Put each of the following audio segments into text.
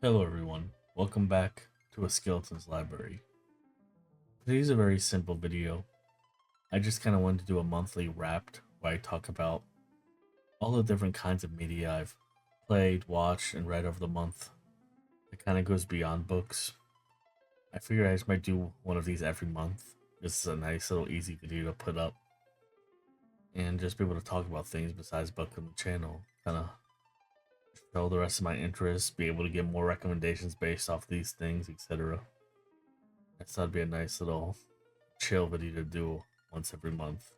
Hello everyone, welcome back to a Skeleton's Library. Today's a very simple video. I just kind of wanted to do a monthly wrapped where I talk about all the different kinds of media I've played, watched, and read over the month. It kind of goes beyond books. I figure I just might do one of these every month. This is a nice little easy video to put up and just be able to talk about things besides book on the channel. Kind of show the rest of my interests, be able to get more recommendations based off these things, etc. I thought it'd be a nice little chill video to do once every month.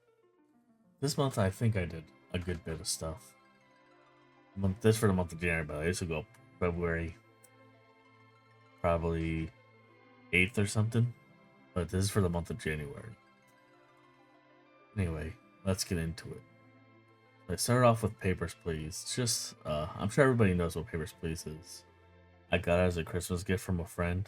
This month, I think I did a good bit of stuff. This for the month of January, but this will go February, probably 8th or something. But this is for the month of January. Anyway, let's get into it. I started off with Papers, Please. It's just, I'm sure everybody knows what Papers, Please is. I got it as a Christmas gift from a friend.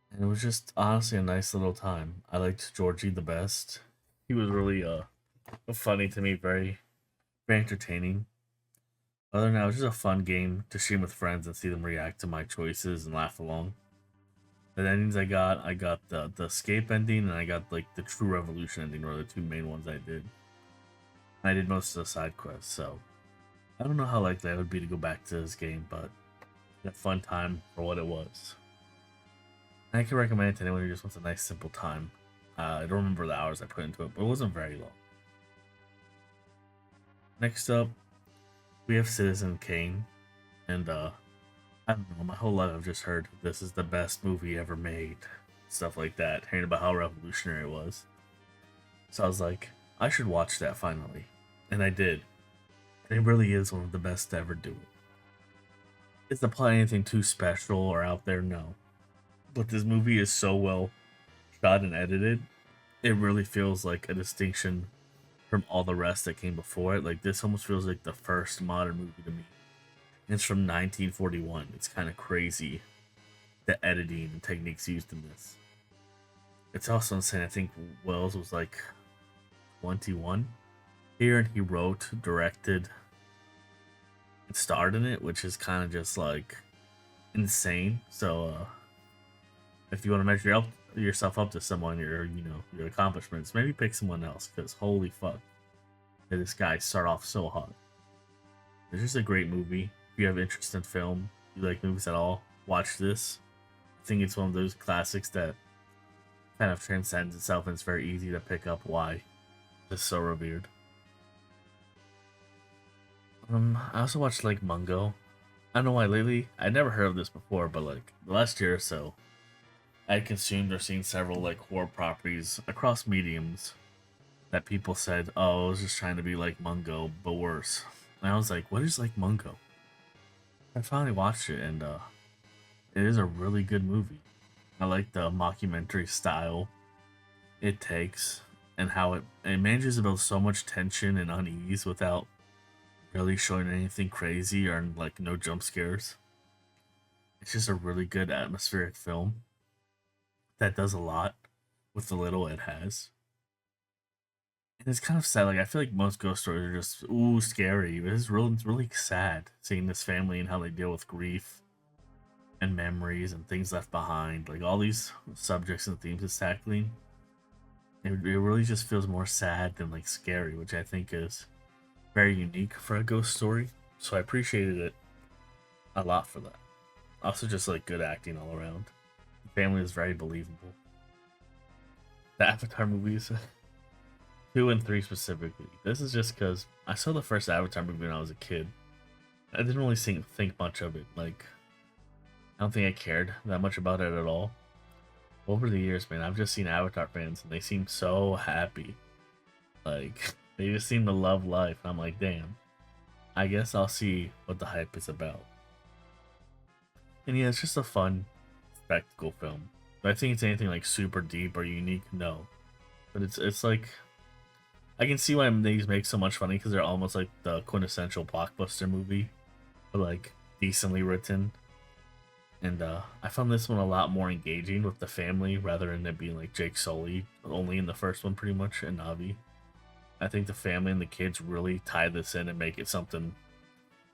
And it was just honestly a nice little time. I liked Georgie the best. He was really funny to me, very entertaining. Other than that, it was just a fun game to stream with friends and see them react to my choices and laugh along. The endings I got the escape ending and I got like the True Revolution ending, were the two main ones I did. And I did most of the side quests, so I don't know how likely I would be to go back to this game, but a fun time for what it was. I can recommend it to anyone who just wants a nice simple time. I don't remember the hours I put into it, but it wasn't very long. Next up, we have Citizen Kane, and I don't know, my whole life I've just heard this is the best movie ever made, stuff like that, hearing about how revolutionary it was. So I was like, I should watch that finally, and I did. And it really is one of the best to ever do it. Is the plot anything too special or out there? No. But this movie is so well shot and edited, it really feels like a distinction from all the rest that came before it. Like, this almost feels like the first modern movie to me. And it's from 1941. It's kind of crazy, the editing and techniques used in this. It's also insane. I think Wells was like 21 here, and he wrote, directed, and starred in it, which is kind of just like insane. So, if you want to measure yourself up to someone, your accomplishments, maybe pick someone else, because holy fuck, did this guy start off so hot. It's just a great movie. If you have interest in film, you like movies at all, watch this. I think it's one of those classics that kind of transcends itself, and it's very easy to pick up why it's so revered. I also watched like Mungo. I don't know why lately. I never heard of this before, but like the last year or so, I consumed or seen several like horror properties across mediums that people said, "Oh, I was just trying to be like Mungo, but worse." And I was like, "What is like Mungo?" I finally watched it, and it is a really good movie. I like the mockumentary style it takes, and how it manages to build so much tension and unease without really showing anything crazy or like no jump scares. It's just a really good atmospheric film that does a lot with the little it has. And it's kind of sad. Like, I feel like most ghost stories are just ooh scary. But it's really sad seeing this family and how they deal with grief and memories and things left behind. Like all these subjects and themes it's tackling. It really just feels more sad than like scary, which I think is very unique for a ghost story. So I appreciated it a lot for that. Also, just like good acting all around. The family is very believable. The Avatar movies, 2 and 3 specifically. This is just because I saw the first Avatar movie when I was a kid. I didn't really think much of it. Like, I don't think I cared that much about it at all. Over the years, man, I've just seen Avatar fans and they seem so happy. Like, they just seem to love life. I'm like, damn. I guess I'll see what the hype is about. And yeah, it's just a fun spectacle film. Do I think it's anything like super deep or unique? No. But it's like, I can see why these make so much funny, because they're almost like the quintessential blockbuster movie, but like decently written. And I found this one a lot more engaging with the family rather than it being like Jake Sully only in the first one pretty much, and Navi. I think the family and the kids really tie this in and make it something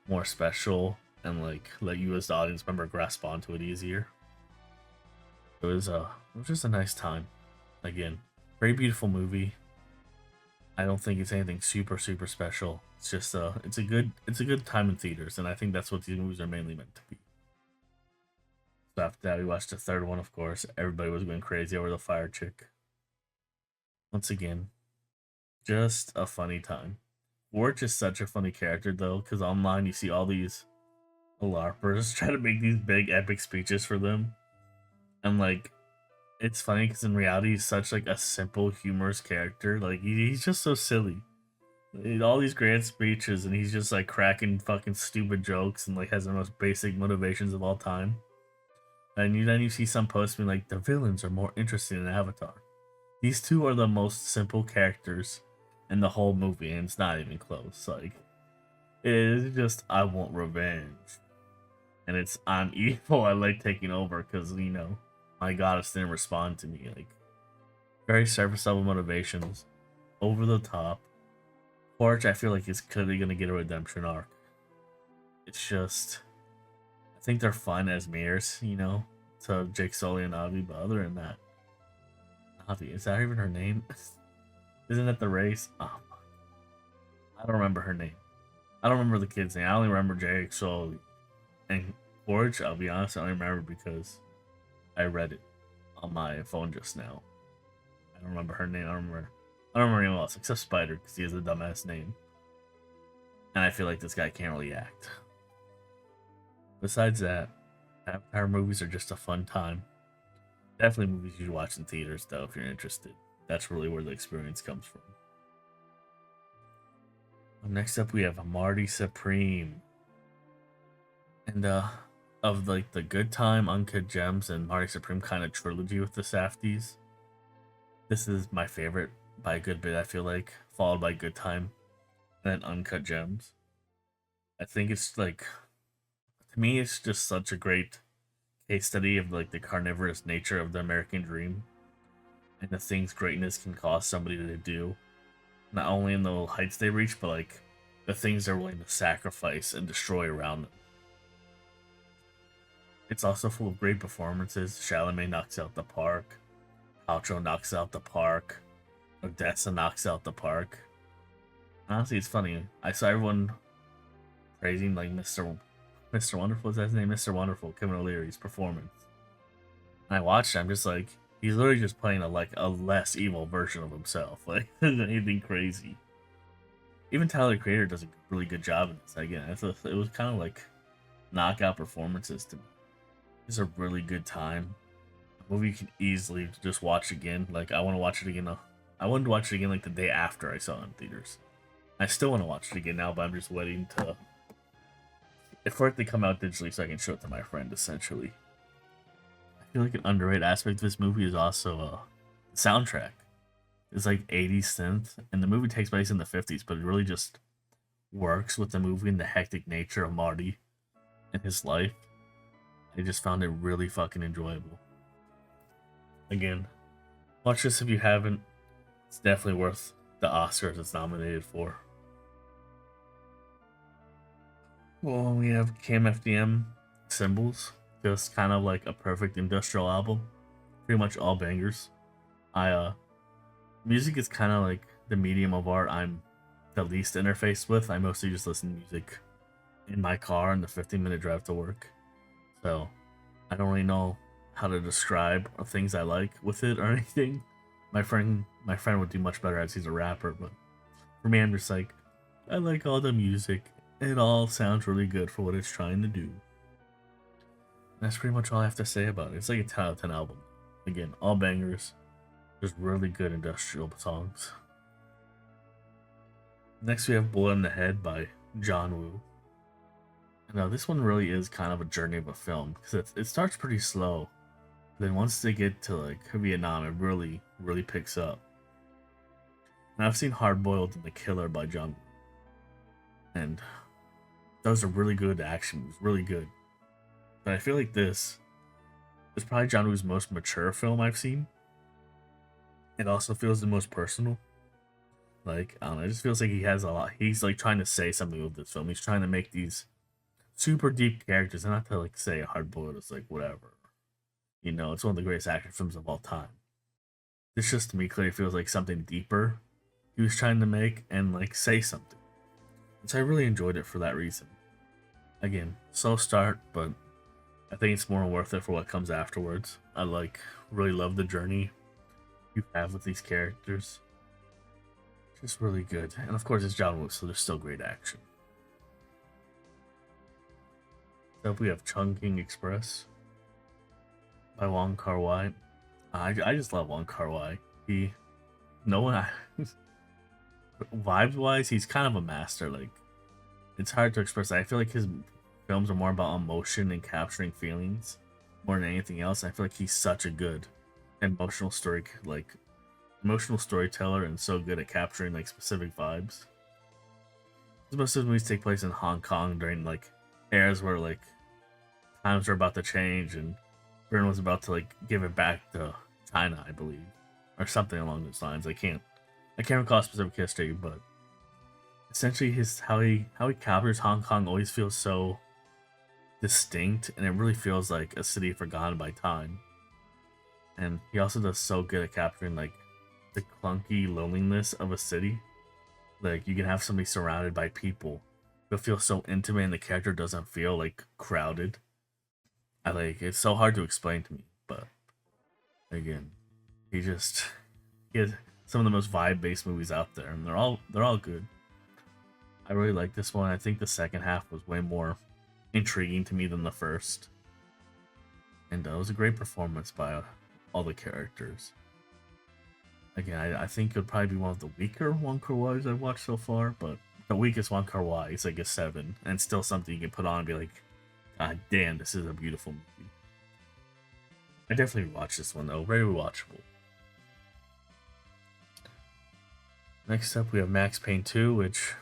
more special and like let you as the audience member grasp onto it easier. It was just a nice time. Again, very beautiful movie. I don't think it's anything super special. It's just it's a good time in theaters, and I think that's what these movies are mainly meant to be. So after that, we watched the third one. Of course, everybody was going crazy over the fire chick. Once again, just a funny time. Warch is such a funny character though, because online you see all these LARPers try to make these big epic speeches for them, and like it's funny because in reality he's such like a simple, humorous character. Like he's just so silly. All these grand speeches, and he's just like cracking fucking stupid jokes, and like has the most basic motivations of all time. And then you see some posts being like, the villains are more interesting than Avatar. These two are the most simple characters in the whole movie, and it's not even close. Like, it is just, I want revenge. And it's, I'm evil, I like taking over, because, you know, my goddess didn't respond to me. Like, very surface level motivations, over the top. Porch, I feel like is clearly going to get a redemption arc. It's just, I think they're fun as mirrors, you know, to Jake Sully and Avi, but other than that, Avi, is that even her name? Isn't it the race? Oh, I don't remember her name. I don't remember the kid's name. I only remember Jake Sully. And Forge, I'll be honest, I only remember because I read it on my phone just now. I don't remember her name. I don't remember anyone else except Spider because he has a dumbass name. And I feel like this guy can't really act. Besides that, Avatar movies are just a fun time. Definitely movies you should watch in theaters though if you're interested. That's really where the experience comes from. Next up we have Marty Supreme. And of like the Good Time, Uncut Gems, and Marty Supreme kind of trilogy with the Safdies, this is my favorite by a good bit, I feel like, followed by Good Time and then Uncut Gems. I think it's like, to me, it's just such a great case study of like the carnivorous nature of the American dream and the things greatness can cause somebody to do, not only in the heights they reach, but like the things they're willing to sacrifice and destroy around them. It's also full of great performances. Chalamet knocks out the park. Paltrow knocks out the park. Odessa knocks out the park. Honestly, it's funny. I saw everyone praising like Mr. Wonderful, is that his name? Mr. Wonderful, Kevin O'Leary's performance. And I watched it, I'm just like, he's literally just playing a less evil version of himself. Like, anything crazy. Even Tyler the Creator does a really good job in this. Again, it was kind of like knockout performances to me. It's a really good time. A movie you can easily just watch again. Like, I want to watch it again. I wanted to watch it again like the day after I saw it in theaters. I still want to watch it again now, but I'm just waiting for it to come out digitally so I can show it to my friend, essentially. I feel like an underrated aspect of this movie is also the soundtrack. It's like 80s synth, and the movie takes place in the 50s, but it really just works with the movie and the hectic nature of Marty and his life. I just found it really fucking enjoyable. Again, watch this if you haven't. It's definitely worth the Oscars it's nominated for. Well, we have KMFDM Symbols. Just kind of like a perfect industrial album. Pretty much all bangers. Music is kind of like the medium of art I'm the least interfaced with. I mostly just listen to music in my car in the 15-minute drive to work. So I don't really know how to describe things I like with it or anything. My friend would do much better as he's a rapper, but for me, I'm just like, I like all the music. It all sounds really good for what it's trying to do. And that's pretty much all I have to say about it. It's like a 10 out of 10 album. Again, all bangers. Just really good industrial songs. Next we have Bullet in the Head by John Woo. Now this one really is kind of a journey of a film because it starts pretty slow. Then once they get to like Vietnam, it really picks up. And I've seen Hard Boiled and The Killer by John Woo, and those are really good action movies, really good. But I feel like this is probably John Woo's most mature film I've seen. It also feels the most personal. Like, I don't know, it just feels like he has a lot. He's like trying to say something with this film. He's trying to make these super deep characters, and not to like say Hard Boiled is like whatever. You know, it's one of the greatest action films of all time. This just to me clearly feels like something deeper he was trying to make and like say something. And so I really enjoyed it for that reason. Again, slow start, but I think it's more worth it for what comes afterwards. I like really love the journey you have with these characters. Just really good. And of course it's John Woo, so there's still great action. Up we have Chungking Express by Wong Kar-wai. I just love Wong Kar-wai. He, no one, vibes wise, he's kind of a master. Like, it's hard to express. I feel like his films are more about emotion and capturing feelings more than anything else. I feel like he's such a good emotional emotional storyteller and so good at capturing like specific vibes. Most of his movies take place in Hong Kong during like eras where like times were about to change and Britain was about to like give it back to China, I believe, or something along those lines. I can't recall specific history, but essentially his how he captures Hong Kong always feels so distinct, and it really feels like a city forgotten by time. And he also does so good at capturing like the clunky loneliness of a city. Like you can have somebody surrounded by people, but feel so intimate, and the character doesn't feel like crowded. I like it's so hard to explain to me, but again, he just he has some of the most vibe based movies out there, and they're all good. I really like this one. I think the second half was way more intriguing to me than the first, and it was a great performance by all the characters. Again, I think it would probably be one of the weaker Wong Kar-wai's I've watched so far, but the weakest Wong Kar-wai is like a 7, and still something you can put on and be like, God damn, this is a beautiful movie. I definitely watched this one though, very rewatchable. Next up, we have Max Payne 2, which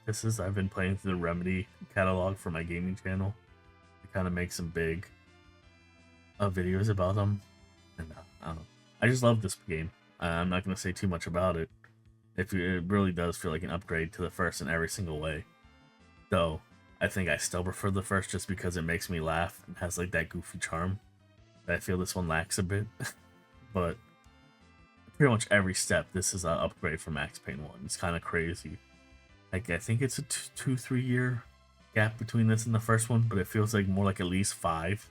I've been playing through the Remedy catalog for my gaming channel. To kind of make some big videos about them, and I don't know. I just love this game. I'm not gonna say too much about it. It really does feel like an upgrade to the first in every single way. Though I think I still prefer the first just because it makes me laugh and has like that goofy charm that I feel this one lacks a bit. But pretty much every step, this is an upgrade from Max Payne 1. It's kind of crazy. Like I think it's a 2-3 year gap between this and the first one, but it feels like more like at least 5.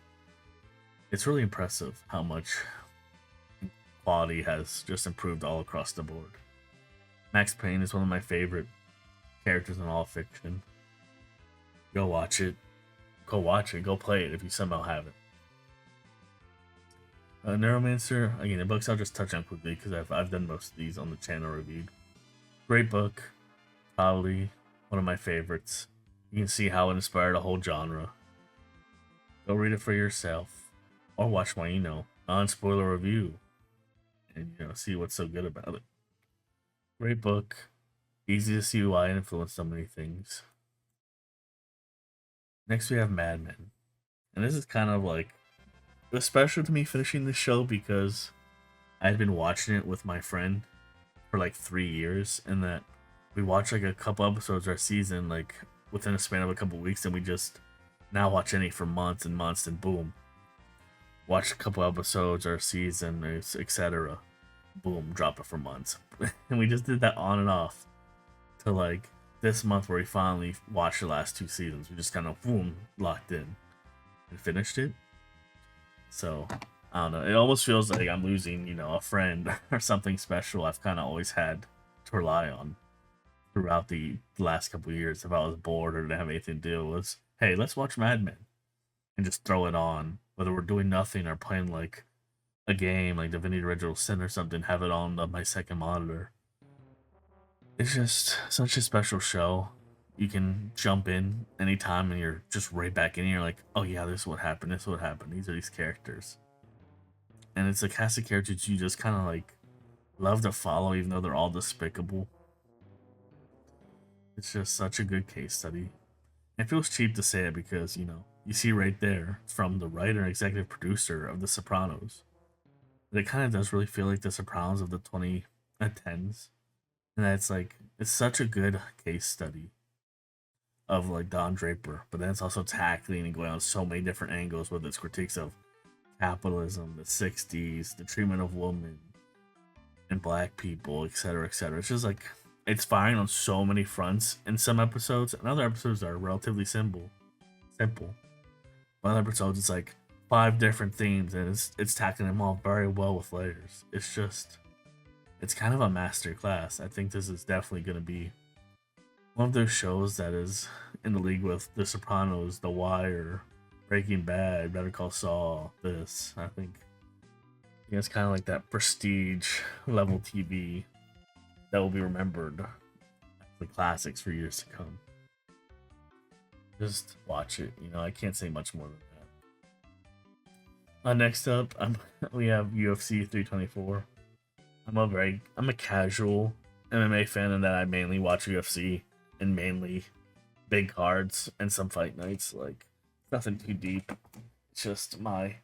It's really impressive how much quality has just improved all across the board. Max Payne is one of my favorite characters in all of fiction. Go watch it. Go play it if you somehow have it. Neuromancer, again, the books I'll just touch on quickly because I've done most of these on the channel reviewed. Great book, probably one of my favorites. You can see how it inspired a whole genre. Go read it for yourself, or watch my, non-spoiler review, and see what's so good about it. Great book, easy to see why it influenced so many things. Next we have Mad Men, and this is kind of like it was special to me finishing this show because I had been watching it with my friend for like 3 years, and that we watched like a couple episodes our season like within a span of a couple weeks, and we just now watch any for months and months, and boom, watch a couple episodes our season, etc. Boom, drop it for months, and we just did that on and off to like this month where we finally watched the last 2 seasons. We just kind of boom locked in and finished it. So I don't know. It almost feels like I'm losing, a friend or something special I've kind of always had to rely on throughout the last couple of years. If I was bored or didn't have anything to do, was hey, let's watch Mad Men and just throw it on, whether we're doing nothing or playing like a game like Divinity Original Sin or something. Have it on my second monitor. It's just such a special show. You can jump in anytime and you're just right back in. You're like, oh yeah, this is what happened. This is what happened. These are these characters. And it's a cast of characters you just kind of like love to follow, even though they're all despicable. It's just such a good case study. It feels cheap to say it because, you see right there from the writer and executive producer of The Sopranos. That it kind of does really feel like The Sopranos of the 2010s. And that's like, it's such a good case study of like Don Draper, but then it's also tackling and going on so many different angles with its critiques of capitalism, the '60s, the treatment of women and black people, etc., etc. It's just like it's firing on so many fronts in some episodes, and other episodes are relatively simple. Simple. But other episodes, it's like five different themes, and it's tackling them all very well with layers. It's kind of a master class. I think this is definitely going to be one of those shows that is in the league with The Sopranos, The Wire, Breaking Bad, Better Call Saul. This, I think, yeah, it's kind of like that prestige level TV that will be remembered as the classics for years to come. Just watch it. I can't say much more than that. Next up, we have UFC 324. I'm a casual MMA fan in that I mainly watch UFC and mainly big cards and some fight nights. Like nothing too deep. It's just my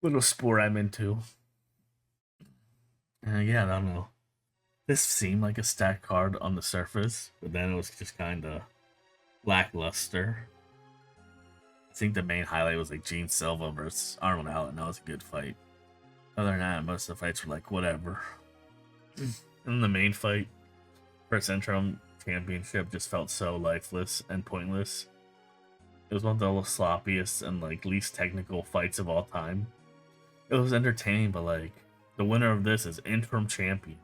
little sport I'm into. Yeah, I don't know. This seemed like a stacked card on the surface, but then it was just kind of lackluster. I think the main highlight was like Gene Silva versus Arnold Allen. That was a good fight. Other than that, most of the fights were like whatever. And the main fight for Centrum Championship just felt so lifeless and pointless. It was one of the sloppiest and like least technical fights of all time. It was entertaining, but like the winner of this is interim champion,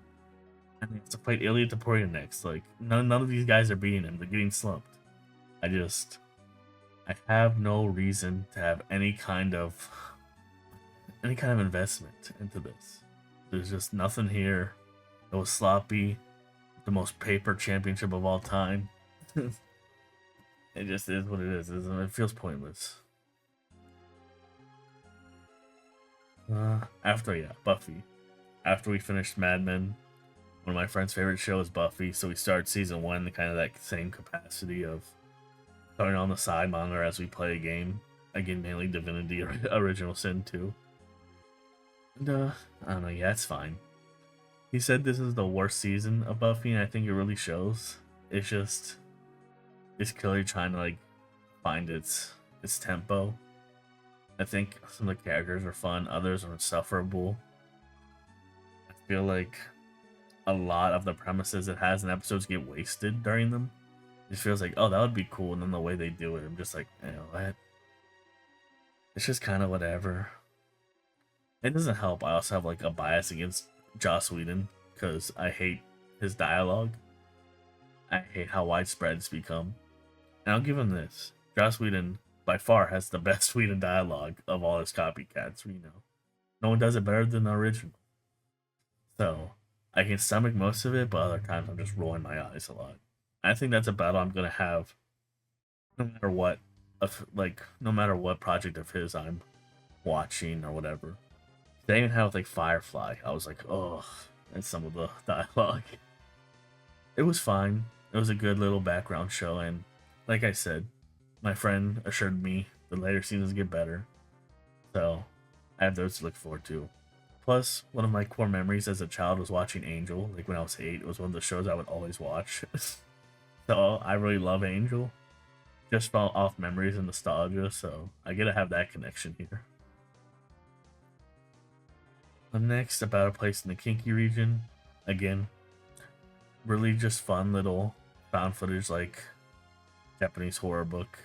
and he has to fight Ilya Topuria next. Like none of these guys are beating him. They're getting slumped. I have no reason to have any kind of investment into this. There's just nothing here. It was sloppy. The most paper championship of all time. It just is what it is. It feels pointless. Buffy. After we finished Mad Men, one of my friend's favorite shows is Buffy, so we started season 1 in kind of that same capacity of starting on the side monitor as we play a game. Again, mainly Divinity Original Sin 2. And I don't know, yeah, it's fine. He said this is the worst season of Buffy, and I think it really shows. It's clearly trying to like find its tempo. I think some of the characters are fun, others are insufferable. I feel like a lot of the premises it has in episodes get wasted during them. It feels like, oh, that would be cool, and then the way they do it, I'm just like, what? It's just kind of whatever. It doesn't help. I also have like a bias against Joss Whedon because I hate his dialogue. I hate how widespread it's become. And I'll give him this. Joss Whedon by far has the best Whedon dialogue of all his copycats, No one does it better than the original. So I can stomach most of it, but other times I'm just rolling my eyes a lot. I think that's a battle I'm gonna have no matter what no matter what project of his I'm watching or whatever. They even had with like Firefly. I was like, oh, and some of the dialogue. It was fine. It was a good little background show, and like I said, my friend assured me the later seasons get better. So I have those to look forward to. Plus, one of my core memories as a child was watching Angel. Like when I was 8, it was one of the shows I would always watch. So I really love Angel. Just fell off memories and nostalgia, so I get to have that connection here. Next, About a Place in the Kinky Region. Again, really just fun little found footage like Japanese horror book.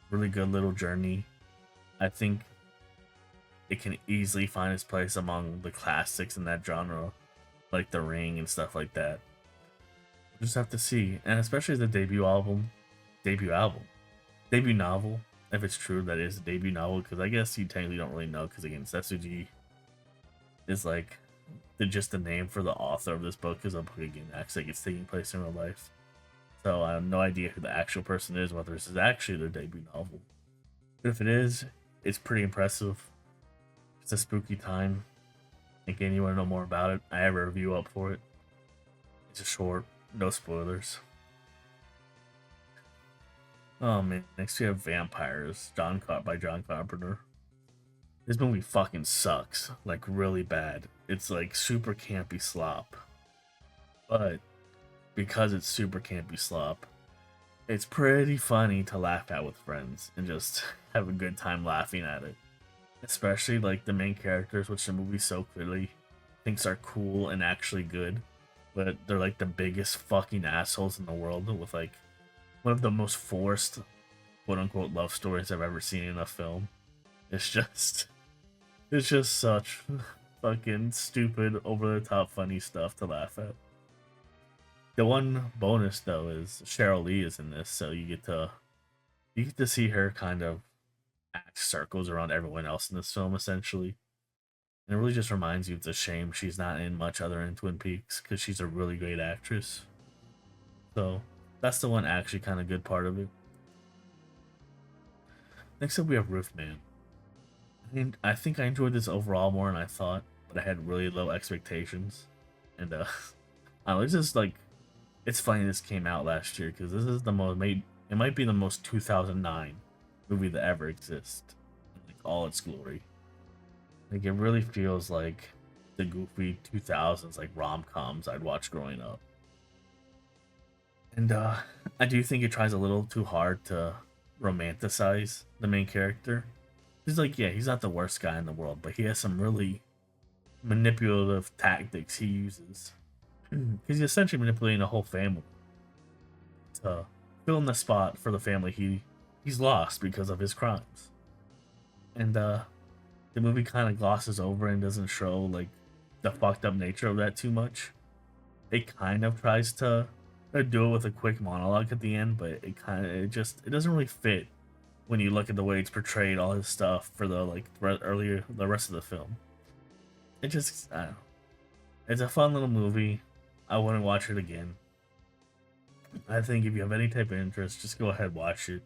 Really good little journey. I think it can easily find its place among the classics in that genre, like The Ring and stuff like that. We'll just have to see, and especially the debut novel, if it's true that it is a debut novel, because I guess you technically don't really know, because again, Setsuji is like just the name for the author of this book, because a book again acts like it's taking place in real life. So I have no idea who the actual person is, whether this is actually their debut novel. But if it is, it's pretty impressive. It's a spooky time. Again, you want to know more about it, I have a review up for it. It's a short, no spoilers. Oh man, next we have Vampires, by John Carpenter. This movie fucking sucks, like really bad. It's like super campy slop. But because it's super campy slop, It's pretty funny to laugh at with friends and just have a good time laughing at it. Especially like the main characters, which the movie so clearly thinks are cool and actually good, but they're like the biggest fucking assholes in the world with like one of the most forced quote unquote love stories I've ever seen in a film. It's just it's just such fucking stupid, over the top funny stuff to laugh at. The one bonus though is Cheryl Lee is in this, so you get to see her kind of act circles around everyone else in this film essentially. And it really just reminds you it's a shame she's not in much other than Twin Peaks because she's a really great actress. So that's the one actually kind of good part of it. Next up, we have Roofman. I think I enjoyed this overall more than I thought, but I had really low expectations. And I don't know, it's just like it's funny this came out last year because this is the most made. It might be the most 2009 movie that ever exists, in, like all its glory. Like it really feels like the goofy 2000s like rom coms I'd watch growing up. And I do think it tries a little too hard to romanticize the main character. He's like, yeah, he's not the worst guy in the world, but he has some really manipulative tactics he uses. Because he's essentially manipulating the whole family to fill in the spot for the family he's lost because of his crimes. And the movie kind of glosses over and doesn't show like the fucked up nature of that too much. It kind of tries to do it with a quick monologue at the end, but it doesn't really fit when you look at the way it's portrayed all his stuff for the like earlier the rest of the film. It just I don't know. It's a fun little movie. I wouldn't watch it again. I think if you have any type of interest, just go ahead watch it.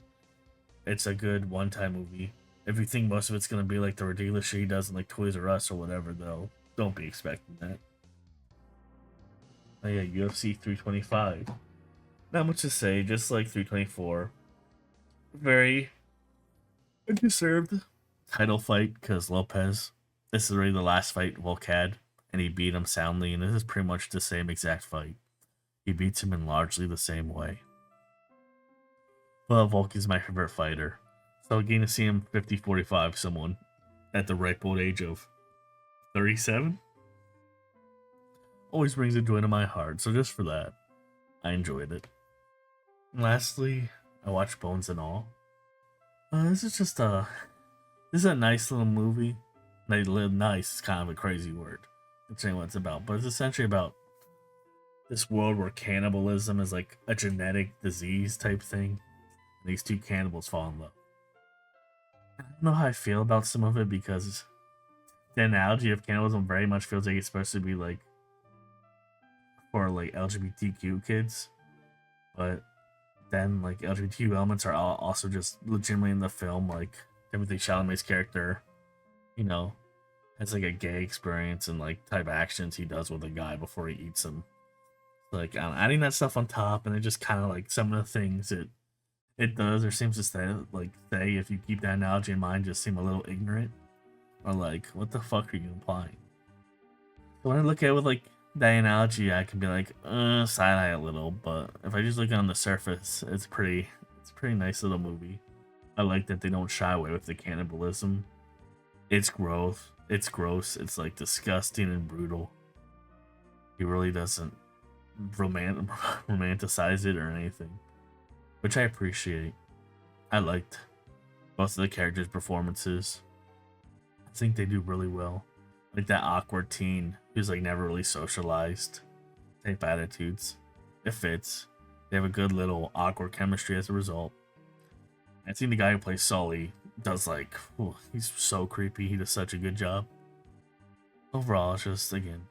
It's a good one-time movie. If you think most of it's gonna be like the ridiculous shit he does in like Toys R Us or whatever, though, don't be expecting that. Oh yeah, UFC 325. Not much to say, just like 324. Very deserved title fight because Lopez. This is already the last fight Volk had, and he beat him soundly, and this is pretty much the same exact fight. He beats him in largely the same way. But Volk is my favorite fighter, so getting to see him 50-45 someone at the ripe old age of 37 always brings a joy to my heart, so just for that, I enjoyed it. And lastly, I watched Bones and All. This is just this is a nice little movie. Nice is kind of a crazy word, considering what it's about, but it's essentially about this world where cannibalism is like a genetic disease type thing. And these two cannibals fall in love. I don't know how I feel about some of it because the analogy of cannibalism very much feels like it's supposed to be like for like LGBTQ kids, but then like LGBTQ elements are also just legitimately in the film. Like Timothy Chalamet's character, you know, has like a gay experience and like type of actions he does with a guy before he eats him. Like adding that stuff on top, and it just kind of like some of the things it does or seems to say if you keep that analogy in mind, just seem a little ignorant or like what the fuck are you implying? So when I look at it with like that analogy, I can be like side eye a little, but if I just look on the surface, it's a pretty nice little movie. I like that they don't shy away with the cannibalism. It's gross. It's gross. It's like disgusting and brutal. He really doesn't romanticize it or anything, which I appreciate. I liked both of the characters' performances. I think they do really well. Like that awkward teen who's like never really socialized type attitudes. It fits. They have a good little awkward chemistry as a result. I think the guy who plays Sully does like, he's so creepy. He does such a good job. Overall, it's just again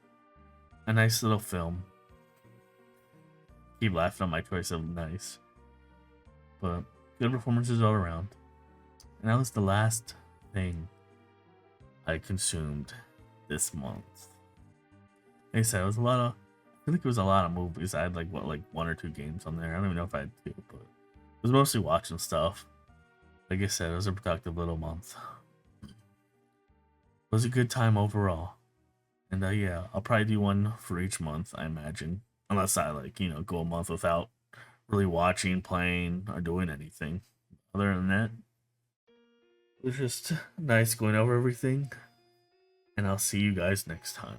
a nice little film. Keep laughing at my choice of nice, but good performances all around. And that was the last thing I consumed this month. Like I said, it was a lot of. I feel like it was a lot of movies. I had like one or two games on there. I don't even know if I had two, but it was mostly watching stuff. Like I said, it was a productive little month. It was a good time overall. And yeah, I'll probably do one for each month, I imagine. Unless I go a month without really watching, playing, or doing anything. Other than that, it was just nice going over everything, and I'll see you guys next time.